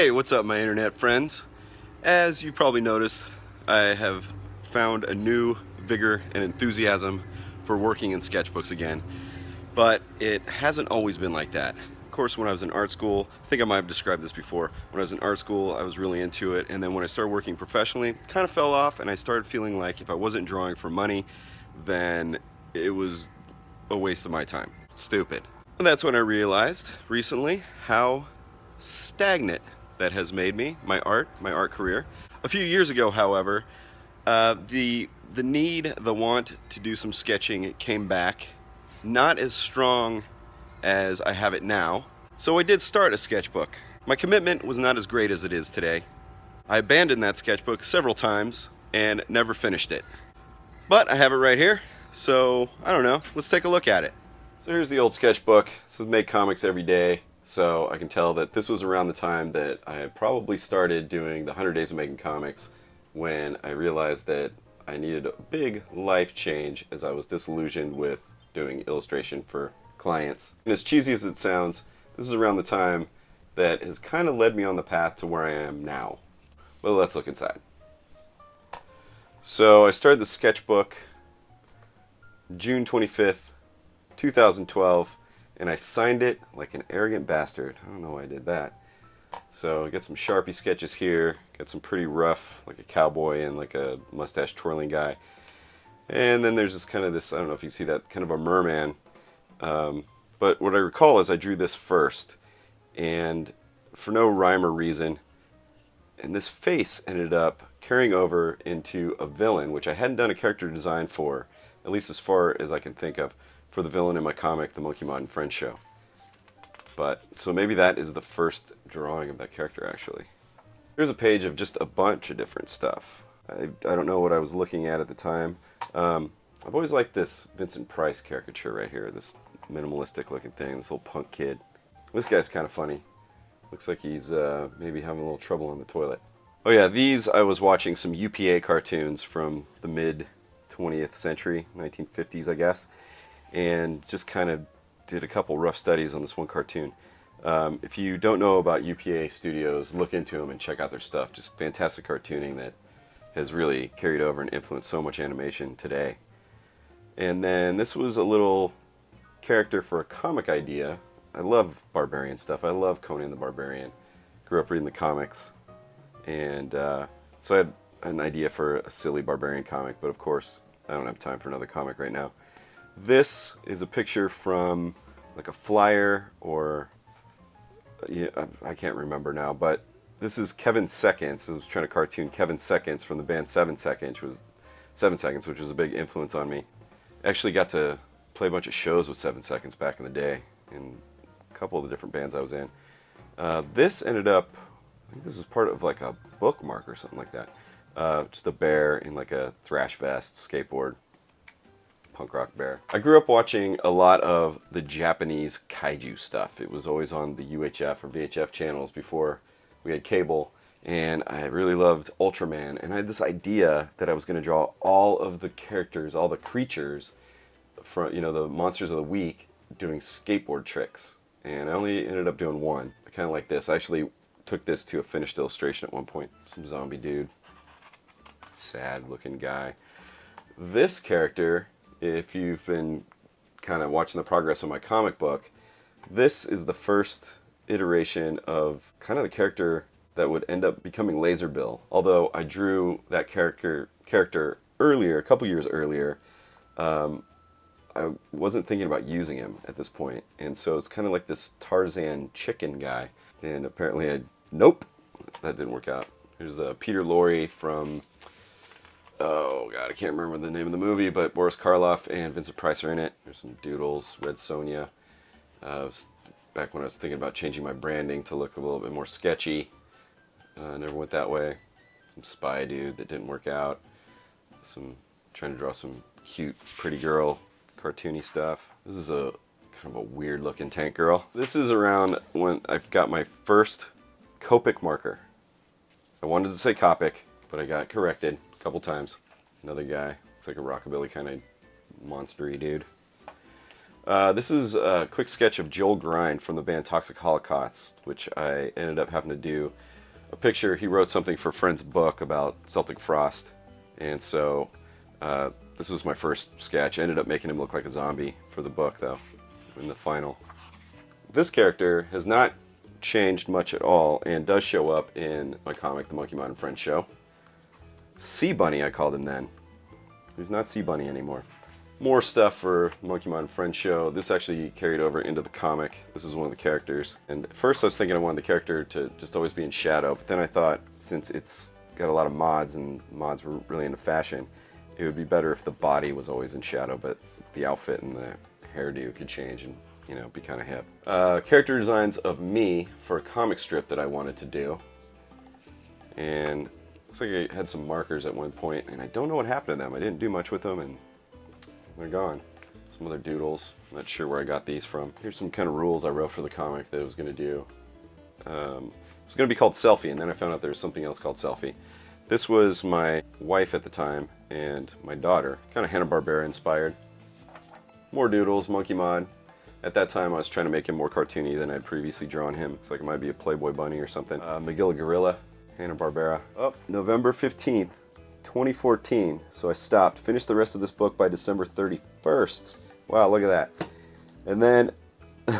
Hey, what's up, my internet friends? As you probably noticed, I have found a new vigor and enthusiasm for working in sketchbooks again, but it hasn't always been like that. Of course, when I was in art school, I think I might have described this before, when I was in art school, I was really into it, and then when I started working professionally, it kind of fell off, and I started feeling like if I wasn't drawing for money, then it was a waste of my time. Stupid. And that's when I realized recently how stagnant that has made me, my art career. A few years ago, however, the need, the want to do some sketching came back, not as strong as I have it now. So I did start a sketchbook. My commitment was not as great as it is today. I abandoned that sketchbook several times and never finished it. But I have it right here, so I don't know, let's take a look at it. So here's the old sketchbook. This was make comics every day. So I can tell that this was around the time that I had probably started doing the 100 Days of Making Comics, when I realized that I needed a big life change as I was disillusioned with doing illustration for clients. And as cheesy as it sounds, this is around the time that has kind of led me on the path to where I am now. Well, let's look inside. So I started the sketchbook June 25th, 2012. And I signed it like an arrogant bastard. I don't know why I did that. So I got some Sharpie sketches here. Got some pretty rough, like a cowboy and like a mustache twirling guy. And then there's this kind of this, I don't know if you see that, kind of a merman. But what I recall is I drew this first. And for no rhyme or reason, and this face ended up carrying over into a villain, which I hadn't done a character design for, at least as far as I can think of, for the villain in my comic, The Monkey Mod and Friends Show. But, so maybe that is the first drawing of that character, actually. Here's a page of just a bunch of different stuff. I don't know what I was looking at the time. I've always liked this Vincent Price caricature right here, this minimalistic looking thing, this little punk kid. This guy's kind of funny. Looks like he's maybe having a little trouble on the toilet. Oh yeah, these, I was watching some UPA cartoons from the mid 20th century, 1950s I guess. And just kind of did a couple rough studies on this one cartoon. If you don't know about UPA Studios, look into them and check out their stuff. Just fantastic cartooning that has really carried over and influenced so much animation today. And then this was a little character for a comic idea. I love barbarian stuff. I love Conan the Barbarian. Grew up reading the comics. And so I had an idea for a silly barbarian comic, but of course I don't have time for another comic right now. This is a picture from like a flyer or, yeah, I can't remember now, but this is Kevin Seconds. I was trying to cartoon Kevin Seconds from the band 7 Seconds, which was a big influence on me. I actually got to play a bunch of shows with 7 Seconds back in the day in a couple of the different bands I was in. This ended up, I think this is part of like a bookmark or something like that. Just a bear in like a thrash vest, skateboard. Punk rock bear. I grew up watching a lot of the Japanese kaiju stuff. It was always on the UHF or VHF channels before we had cable, and I really loved Ultraman, and I had this idea that I was going to draw all of the characters, all the creatures from, the monsters of the week doing skateboard tricks, and I only ended up doing one. I kind of like this. I actually took this to a finished illustration at one point. Some zombie dude. Sad looking guy. This character, if you've been kind of watching the progress of my comic book, this is the first iteration of kind of the character that would end up becoming Laser Bill. Although I drew that character earlier, a couple years earlier, I wasn't thinking about using him at this point. And so it's kind of like this Tarzan chicken guy. And apparently nope, that didn't work out. Here's Peter Lorre from, oh god, I can't remember the name of the movie, but Boris Karloff and Vincent Price are in it. There's some doodles, Red Sonja. Back when I was thinking about changing my branding to look a little bit more sketchy. Never went that way. Some spy dude that didn't work out. Trying to draw some cute, pretty girl, cartoony stuff. This is a kind of a weird looking tank girl. This is around when I've got my first Copic marker. I wanted to say Copic, but I got corrected a couple times. Another guy, looks like a rockabilly kind of monstery dude. This is a quick sketch of Joel Grind from the band Toxic Holocaust, which I ended up having to do a picture. He wrote something for a friend's book about Celtic Frost, and so this was my first sketch. I ended up making him look like a zombie for the book, though, in the final. This character has not changed much at all and does show up in my comic, The Monkey Mod and Friends Show. Sea Bunny, I called him then. He's not Sea Bunny anymore. More stuff for Monkey Mod and Friends Show. This actually carried over into the comic. This is one of the characters. And at first I was thinking I wanted the character to just always be in shadow, but then I thought, since it's got a lot of mods and mods were really into fashion, it would be better if the body was always in shadow, but the outfit and the hairdo could change and, you know, be kind of hip. Character designs of me for a comic strip that I wanted to do. And looks like I had some markers at one point, and I don't know what happened to them. I didn't do much with them, and they're gone. Some other doodles. I'm not sure where I got these from. Here's some kind of rules I wrote for the comic that I was going to do. It was going to be called Selfie, and then I found out there was something else called Selfie. This was my wife at the time and my daughter. Kind of Hanna-Barbera inspired. More doodles, Monkey Mod. At that time I was trying to make him more cartoony than I'd previously drawn him. It's like it might be a Playboy bunny or something. Magilla Gorilla, Hanna-Barbera. Oh, November 15th. 2014, so I stopped. Finished the rest of this book by December 31st. Wow, look at that. And then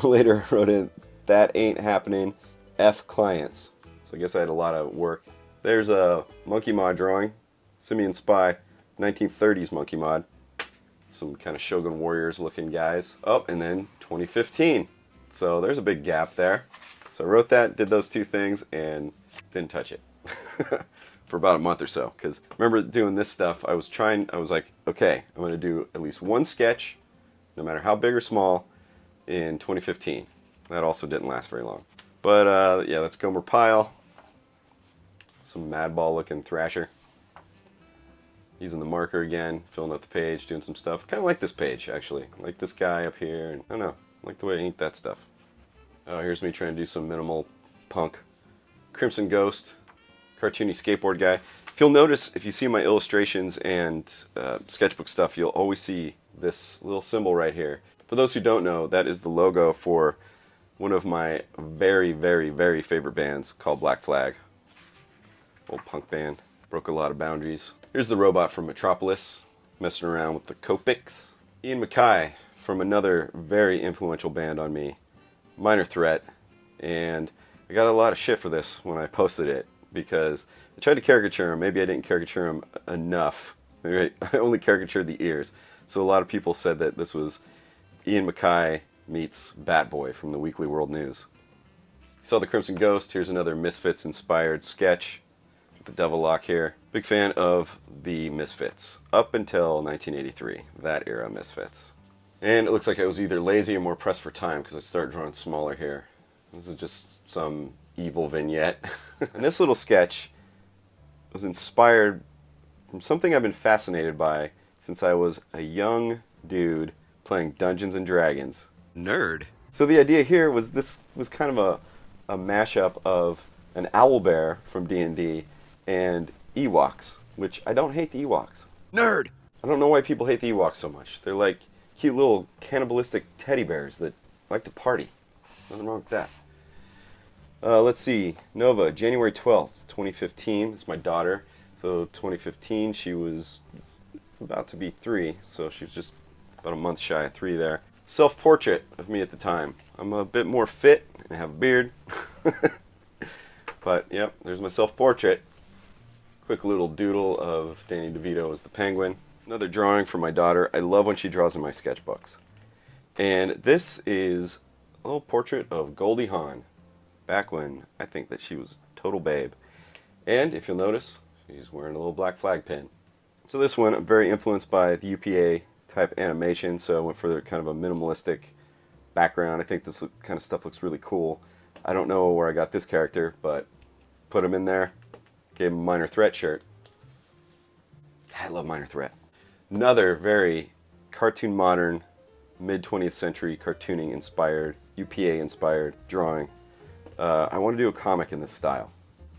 later I wrote in, that ain't happening, F clients. So I guess I had a lot of work. There's a Monkey Mod drawing, Simian Spy, 1930s Monkey Mod. Some kind of Shogun Warriors looking guys. Oh, and then 2015. So there's a big gap there. So I wrote that, did those two things, and didn't touch it. For about a month or so, because remember doing this stuff, I was like, okay, I'm going to do at least one sketch, no matter how big or small, in 2015. That also didn't last very long. But yeah, that's Gomer Pyle. Some Madball looking Thrasher. Using the marker again, filling up the page, doing some stuff. Kind of like this page, actually. I like this guy up here, and I don't know, I like the way I ink that stuff. Oh, here's me trying to do some minimal punk. Crimson Ghost. Cartoony skateboard guy. If you'll notice, if you see my illustrations and sketchbook stuff, you'll always see this little symbol right here. For those who don't know, that is the logo for one of my very, very, very favorite bands called Black Flag. Old punk band. Broke a lot of boundaries. Here's the robot from Metropolis, messing around with the Copics. Ian MacKaye from another very influential band on me, Minor Threat. And I got a lot of shit for this when I posted it, because I tried to caricature him. Maybe I didn't caricature him enough. Maybe I only caricatured the ears. So a lot of people said that this was Ian MacKaye meets Batboy from the Weekly World News. You saw the Crimson Ghost. Here's another Misfits-inspired sketch. The Devil Lock here. Big fan of the Misfits. Up until 1983. That era Misfits. And it looks like I was either lazy or more pressed for time, because I started drawing smaller here. This is just some evil vignette. And this little sketch was inspired from something I've been fascinated by since I was a young dude playing Dungeons and Dragons. Nerd. So the idea here was this was kind of a mashup of an owlbear from D&D and Ewoks, which I don't hate the Ewoks. Nerd. I don't know why people hate the Ewoks so much. They're like cute little cannibalistic teddy bears that like to party. Nothing wrong with that. Let's see, Nova, January 12th, 2015. It's my daughter. So 2015, she was about to be 3, so she was just about a month shy of 3 there. Self-portrait of me at the time. I'm a bit more fit and have a beard. But, yep, there's my self-portrait. Quick little doodle of Danny DeVito as the penguin. Another drawing for my daughter. I love when she draws in my sketchbooks. And this is a little portrait of Goldie Hawn. Back when I think that she was a total babe. And if you'll notice, she's wearing a little Black Flag pin. So this one, I'm very influenced by the UPA type animation, so I went for kind of a minimalistic background. I think this kind of stuff looks really cool. I don't know where I got this character, but put him in there. Gave him a Minor Threat shirt. I love Minor Threat. Another very cartoon modern, mid-20th century cartooning inspired, UPA inspired drawing. I want to do a comic in this style.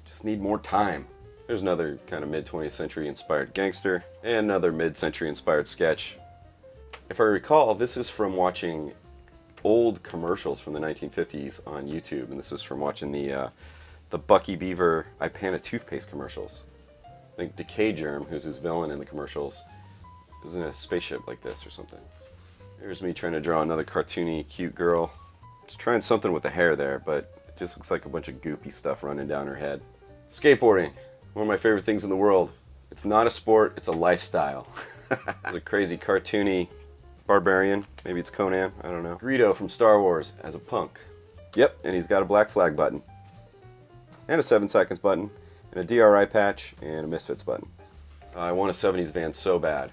Just need more time. There's another kind of mid-20th century inspired gangster, and another mid-century inspired sketch. If I recall, this is from watching old commercials from the 1950s on YouTube, and this is from watching the Bucky Beaver Ipana toothpaste commercials. I think Decay Germ, who's his villain in the commercials, is in a spaceship like this or something. Here's me trying to draw another cartoony, cute girl. Just trying something with the hair there, but it just looks like a bunch of goopy stuff running down her head. Skateboarding, one of my favorite things in the world. It's not a sport, it's a lifestyle. The crazy cartoony barbarian, maybe it's Conan, I don't know. Greedo from Star Wars as a punk. Yep, and he's got a black flag button. And a 7 seconds button, and a DRI patch, and a Misfits button. I want a 70s van so bad.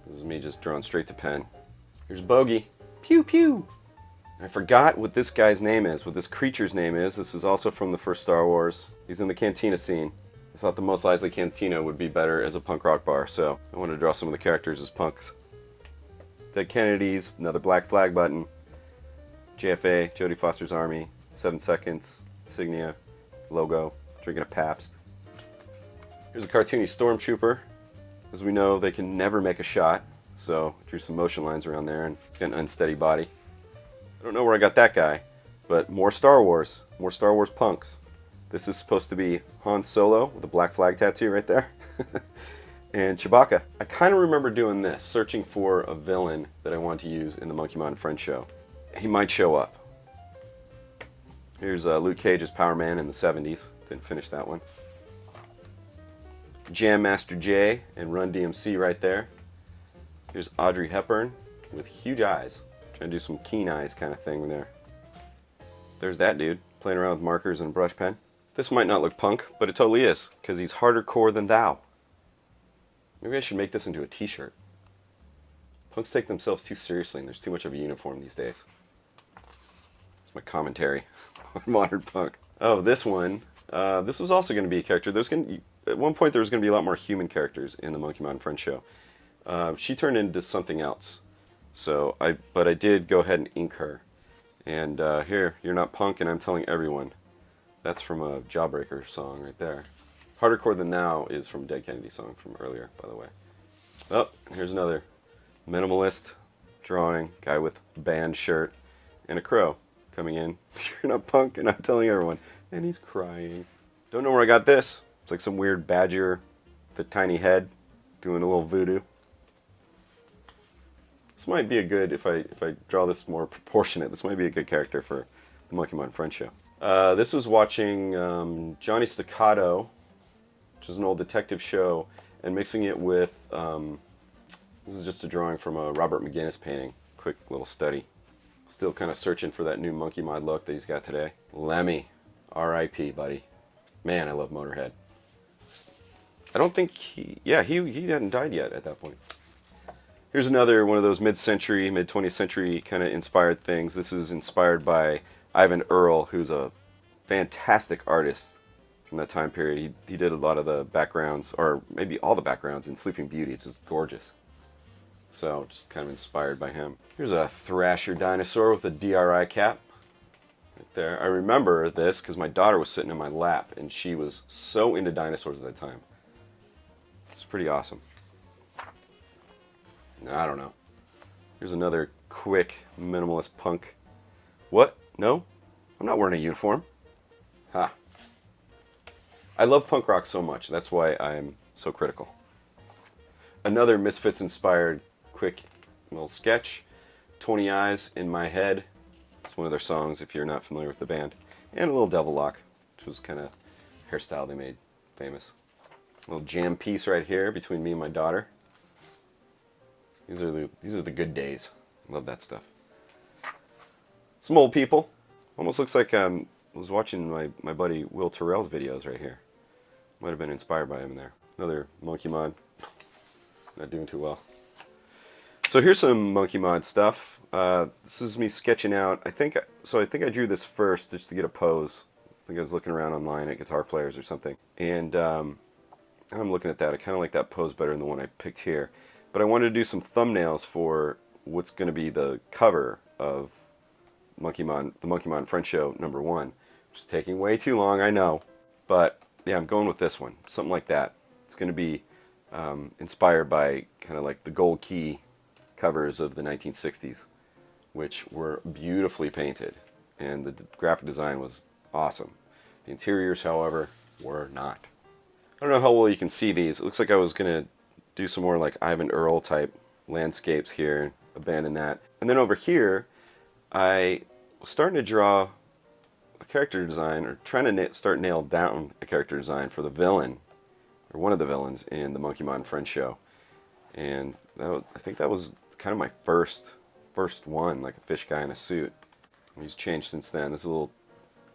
This is me just drawing straight to pen. Here's Bogey. Pew pew! I forgot what this guy's name is, what this creature's name is. This is also from the first Star Wars. He's in the cantina scene. I thought the Mos Eisley Cantina would be better as a punk rock bar, so I wanted to draw some of the characters as punks. Dead Kennedys, another black flag button. JFA, Jodie Foster's Army, 7 seconds, insignia, logo, drinking a Pabst. Here's a cartoony stormtrooper. As we know, they can never make a shot, so drew some motion lines around there, and he's got an unsteady body. I don't know where I got that guy, but more Star Wars punks. This is supposed to be Han Solo with a black flag tattoo right there. And Chewbacca. I kind of remember doing this, searching for a villain that I wanted to use in the Monkey Mod and Friends show. He might show up. Here's Luke Cage's Power Man in the 70s. Didn't finish that one. Jam Master Jay and Run DMC right there. Here's Audrey Hepburn with huge eyes. Trying to do some keen eyes kind of thing there. There's that dude playing around with markers and a brush pen. This might not look punk, but it totally is, because he's harder core than thou. Maybe I should make this into a t-shirt. Punks take themselves too seriously and there's too much of a uniform these days. That's my commentary on modern punk. Oh, this one. This was also going to be a character. At one point there was going to be a lot more human characters in the Monkey Mod and Friends show. She turned into something else. But I did go ahead and ink her. And here, you're not punk and I'm telling everyone. That's from a Jawbreaker song right there. Harder Core Than Now is from Dead Kennedy song from earlier, by the way. Oh, here's another minimalist drawing. Guy with band shirt and a crow coming in. You're not punk and I'm telling everyone. And he's crying. Don't know where I got this. It's like some weird badger with a tiny head doing a little voodoo. This might be a good, if I draw this more proportionate, this might be a good character for the Monkey Mod and Friends show. This was watching Johnny Staccato, which is an old detective show, and mixing it with, this is just a drawing from a Robert McGinnis painting. Quick little study. Still kind of searching for that new Monkey Mod look that he's got today. Lemmy, R.I.P. buddy. Man, I love Motorhead. I don't think he hadn't died yet at that point. Here's another one of those mid-century, mid-20th century kind of inspired things. This is inspired by Ivan Earl, who's a fantastic artist from that time period. He did a lot of the backgrounds, or maybe all the backgrounds in Sleeping Beauty. It's just gorgeous. So, just kind of inspired by him. Here's a Thrasher dinosaur with a DRI cap. Right there. I remember this because my daughter was sitting in my lap, and she was so into dinosaurs at that time. It's pretty awesome. I don't know. Here's another quick, minimalist punk. What? No? I'm not wearing a uniform. Ha. I love punk rock so much. That's why I'm so critical. Another Misfits-inspired quick little sketch. 20 Eyes in My Head. It's one of their songs if you're not familiar with the band. And a little Devil Lock, which was kind of hairstyle they made famous. A little jam piece right here between me and my daughter. These are the good days. Love that stuff. Some old people. Almost looks like I was watching my buddy Will Terrell's videos right here. Might have been inspired by him in there. Another Monkey Mod. Not doing too well. So here's some Monkey Mod stuff. This is me sketching out. I think I drew this first just to get a pose. I think I was looking around online at Guitar Players or something. And I'm looking at that. I kind of like that pose better than the one I picked here. But I wanted to do some thumbnails for what's going to be the cover of the Monkey Mod and Friends show #1. Just taking way too long, I know. But yeah, I'm going with this one. Something like that. It's going to be inspired by kind of like the gold key covers of the 1960s. which were beautifully painted, and the graphic design was awesome. The interiors, however, were not. I don't know how well you can see these. It looks like I was going to do some more like Ivan Earl type landscapes here, abandon that. And then over here, I was starting to draw a character design, or trying to start nail down a character design for the villain, or one of the villains in the Monkey Mod and Friends show. And I think that was kind of my first one, like a fish guy in a suit. He's changed since then. This is a little,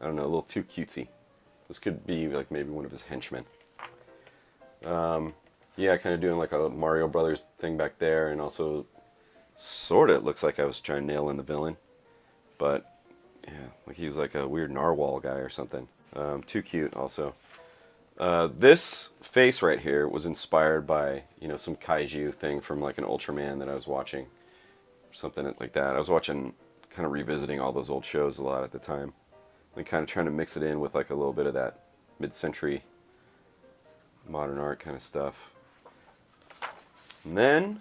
I don't know, a little too cutesy. This could be like maybe one of his henchmen. Yeah, kind of doing like a Mario Brothers thing back there, and also sort of it looks like I was trying to nail in the villain. But yeah, like he was like a weird narwhal guy or something. Too cute also. This face right here was inspired by, you know, some kaiju thing from like an Ultraman that I was watching, or something like that. I was watching, kind of revisiting all those old shows a lot at the time, and kind of trying to mix it in with like a little bit of that mid-century modern art kind of stuff. And then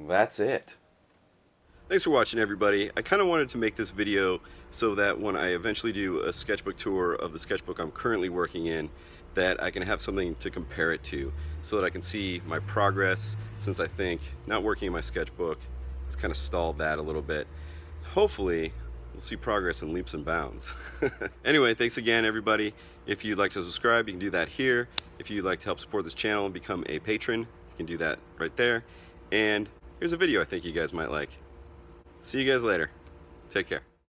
that's it. Thanks for watching, everybody. I kind of wanted to make this video so that when I eventually do a sketchbook tour of the sketchbook I'm currently working in, that I can have something to compare it to, so that I can see my progress, since I think not working in my sketchbook has kind of stalled that a little bit. Hopefully we'll see progress in leaps and bounds. Anyway, thanks again, everybody. If you'd like to subscribe, you can do that here. If you'd like to help support this channel and become a patron, you can do that right there. And here's a video I think you guys might like. See you guys later. Take care.